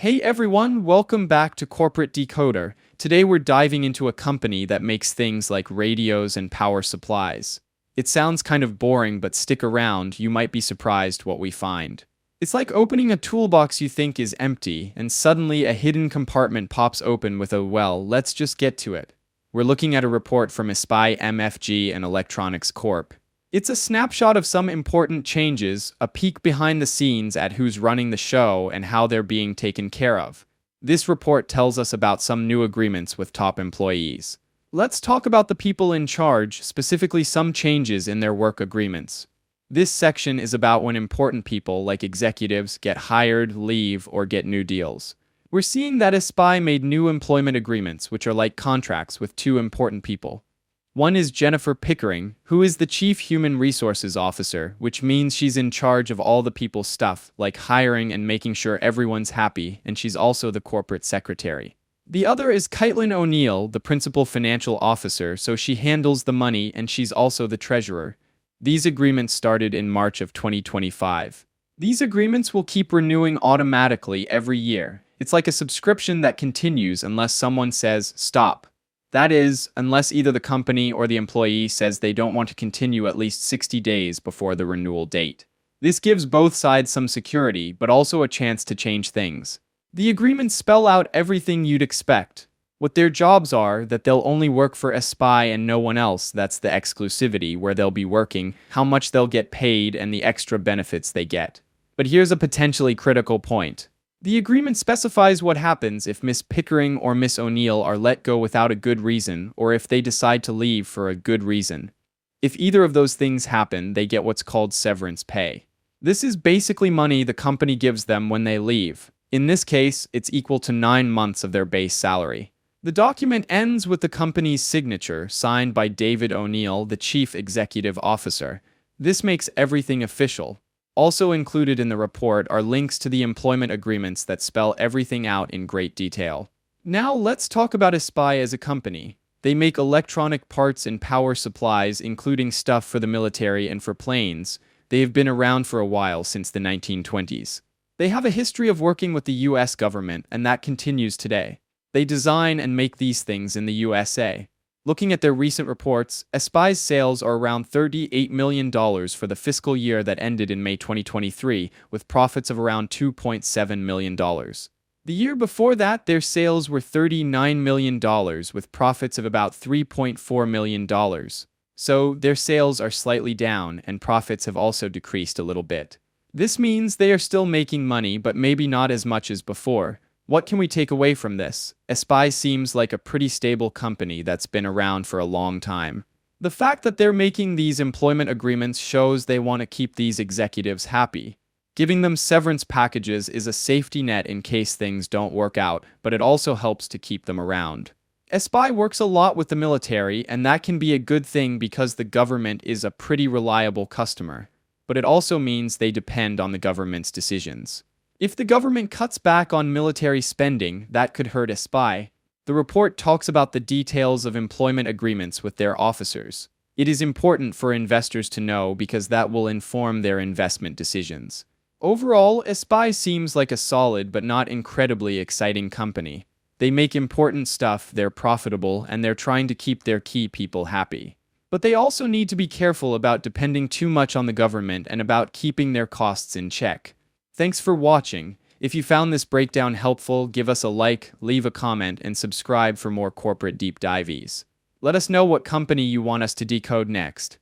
Hey everyone, welcome back to Corporate Decoder. Today we're diving into a company that makes things like radios and power supplies. It sounds kind of boring, but stick around, you might be surprised what we find. It's like opening a toolbox you think is empty, and suddenly a hidden compartment pops open with a, well, let's just get to it. We're looking at a report from Espey MFG and Electronics Corp. It's a snapshot of some important changes, a peek behind the scenes at who's running the show and how they're being taken care of. This report tells us about some new agreements with top employees. Let's talk about the people in charge, specifically some changes in their work agreements. This section is about when important people, like executives, get hired, leave, or get new deals. We're seeing that Espey made new employment agreements, which are like contracts with two important people. One is Jennifer Pickering, who is the Chief Human Resources Officer, which means she's in charge of all the people's stuff, like hiring and making sure everyone's happy, and she's also the corporate secretary. The other is Caitlin O'Neill, the Principal Financial Officer, so she handles the money and she's also the treasurer. These agreements started in March of 2025. These agreements will keep renewing automatically every year. It's like a subscription that continues unless someone says, stop. That is, unless either the company or the employee says they don't want to continue at least 60 days before the renewal date. This gives both sides some security, but also a chance to change things. The agreements spell out everything you'd expect. What their jobs are, that they'll only work for Espey and no one else, that's the exclusivity, where they'll be working, how much they'll get paid, and the extra benefits they get. But here's a potentially critical point. The agreement specifies what happens if Miss Pickering or Miss O'Neill are let go without a good reason, or if they decide to leave for a good reason. If either of those things happen, they get what's called severance pay. This is basically money the company gives them when they leave. In this case, it's equal to 9 months of their base salary. The document ends with the company's signature, signed by David O'Neill, the Chief Executive Officer. This makes everything official. Also included in the report are links to the employment agreements that spell everything out in great detail. Now let's talk about Espey as a company. They make electronic parts and power supplies, including stuff for the military and for planes. They have been around for a while, since the 1920s. They have a history of working with the US government, and that continues today. They design and make these things in the USA. Looking at their recent reports, Espey's sales are around $38 million for the fiscal year that ended in May 2023, with profits of around $2.7 million. The year before that, their sales were $39 million, with profits of about $3.4 million. So, their sales are slightly down, and profits have also decreased a little bit. This means they are still making money, but maybe not as much as before. What can we take away from this? Espey seems like a pretty stable company that's been around for a long time. The fact that they're making these employment agreements shows they want to keep these executives happy. Giving them severance packages is a safety net in case things don't work out, but it also helps to keep them around. Espey works a lot with the military, and that can be a good thing because the government is a pretty reliable customer. But it also means they depend on the government's decisions. If the government cuts back on military spending, that could hurt Espey. The report talks about the details of employment agreements with their officers. It is important for investors to know because that will inform their investment decisions. Overall, Espey seems like a solid but not incredibly exciting company. They make important stuff, they're profitable, and they're trying to keep their key people happy. But they also need to be careful about depending too much on the government and about keeping their costs in check. Thanks for watching. If you found this breakdown helpful, give us a like, leave a comment, and subscribe for more corporate deep dives. Let us know what company you want us to decode next.